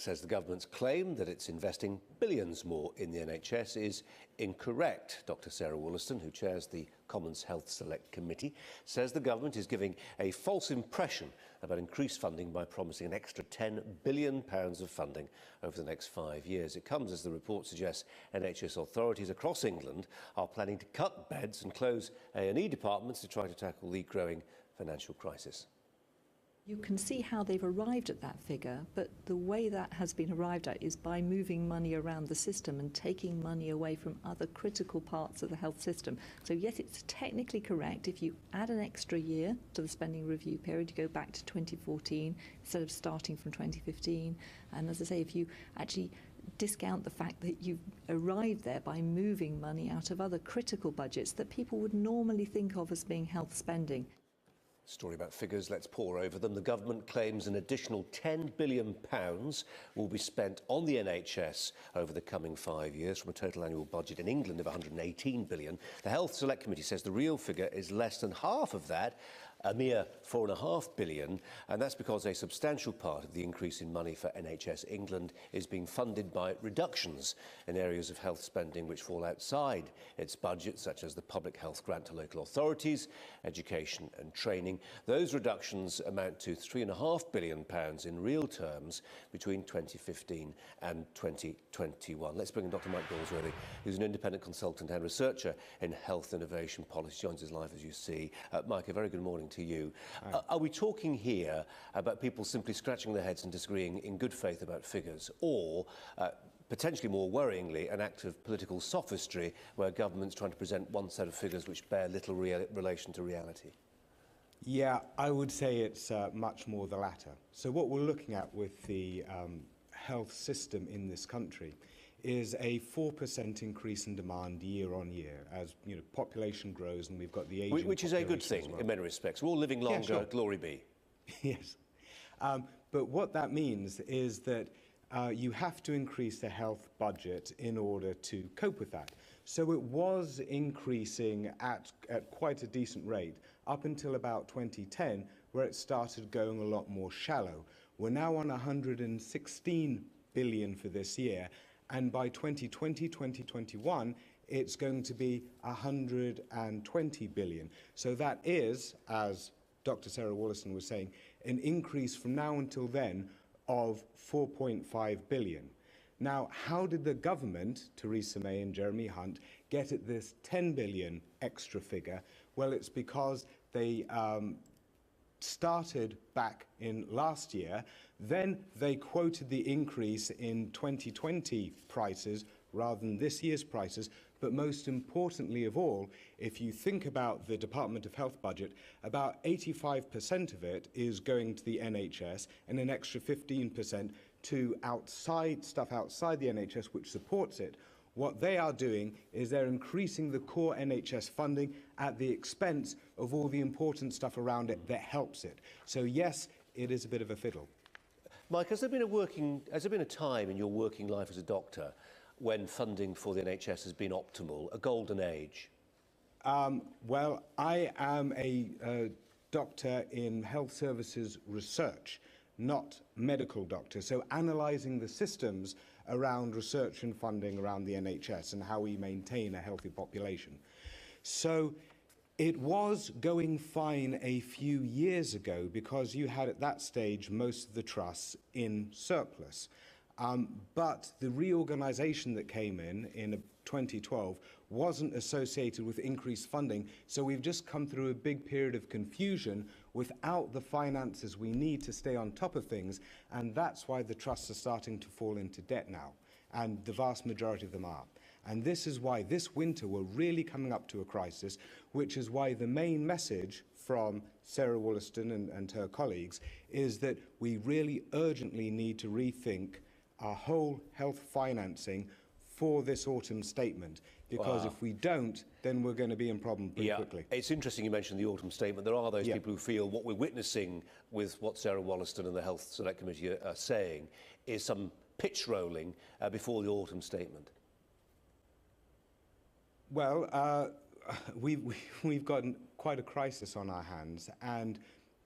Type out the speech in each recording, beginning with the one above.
says the government's claim that it's investing billions more in the NHS is incorrect. Dr Sarah Wollaston, who chairs the Commons Health Select Committee, says the government is giving a false impression about increased funding by promising an extra £10 billion of funding over the next 5 years. It comes as the report suggests NHS authorities across England are planning to cut beds and close A&E departments to try to tackle the growing financial crisis. You can see how they've arrived at that figure, but the way that has been arrived at is by moving money around the system and taking money away from other critical parts of the health system. So yes, it's technically correct. If you add an extra year to the spending review period, you go back to 2014 instead of starting from 2015. And as I say, if you actually discount the fact that you've arrived there by moving money out of other critical budgets that people would normally think of as being health spending. Story about figures, let's pore over them. The government claims an additional £10 billion will be spent on the NHS over the coming 5 years from a total annual budget in England of £118 billion. The Health Select Committee says the real figure is less than half of that, a mere £4.5 billion, and that's because a substantial part of the increase in money for NHS England is being funded by reductions in areas of health spending which fall outside its budget, such as the public health grant to local authorities, education and training. Those reductions amount to £3.5 billion in real terms between 2015 and 2021. Let's bring in Dr Mike Galsworthy, who's an independent consultant and researcher in health innovation policy. Joins us live, as you see. Mike, a very good morning to you. Are we talking here about people simply scratching their heads and disagreeing in good faith about figures, or potentially more worryingly, an act of political sophistry where government's trying to present one set of figures which bear little relation to reality? Yeah, I would say it's much more the latter. So what we're looking at with the health system in this country is a 4% increase in demand year on year as population grows, and we've got the aging which is a good thing well. In many respects. We're all living longer, yeah, sure. Glory be. Yes. But what that means is that you have to increase the health budget in order to cope with that. So it was increasing at quite a decent rate up until about 2010, where it started going a lot more shallow. We're now on 116 billion for this year, and by 2020, 2021, it's going to be 120 billion. So that is, as Dr. Sarah Wollaston was saying, an increase from now until then of 4.5 billion. Now, how did the government, Theresa May and Jeremy Hunt, get at this 10 billion extra figure? Well, it's because they started back in last year, then they quoted the increase in 2020 prices rather than this year's prices, but most importantly of all, if you think about the Department of Health budget, about 85% of it is going to the NHS and an extra 15% to stuff outside the NHS which supports it. What they are doing is they're increasing the core NHS funding at the expense of all the important stuff around it that helps it. So yes, it is a bit of a fiddle. Mike, has there been a time in your working life as a doctor when funding for the NHS has been optimal, a golden age? Well, I am a doctor in health services research, not medical doctor, so analysing the systems around research and funding around the NHS and how we maintain a healthy population. So it was going fine a few years ago because you had at that stage most of the trusts in surplus. But the reorganisation that came in 2012 wasn't associated with increased funding, so we've just come through a big period of confusion without the finances we need to stay on top of things, and that's why the trusts are starting to fall into debt now, and the vast majority of them are. And this is why this winter we're really coming up to a crisis, which is why the main message from Sarah Wollaston and her colleagues is that we really urgently need to rethink our whole health financing for this autumn statement, because if we don't, then we're going to be in problem pretty quickly. It's interesting you mentioned the autumn statement. There are those people who feel what we're witnessing with what Sarah Wollaston and the Health Select Committee are saying is some pitch rolling before the autumn statement. Well, we've got quite a crisis on our hands, and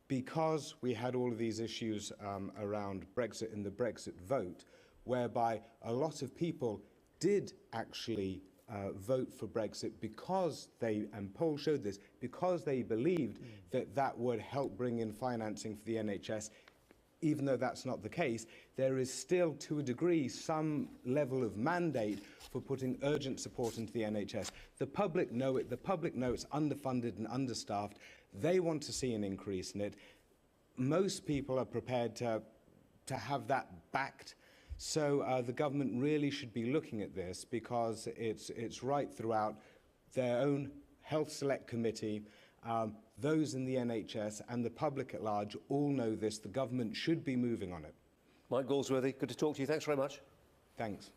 because we had all of these issues around Brexit and the Brexit vote, whereby a lot of people did actually vote for Brexit because they, and polls showed this, because they believed that that would help bring in financing for the NHS. Even though that's not the case, there is still, to a degree, some level of mandate for putting urgent support into the NHS. The public know it. The public know it's underfunded and understaffed. They want to see an increase in it. Most people are prepared to have that backed. So the government really should be looking at this, because it's right throughout their own Health Select Committee. Those in the NHS and the public at large all know this. The government should be moving on it. Mike Galsworthy, good to talk to you. Thanks very much. Thanks.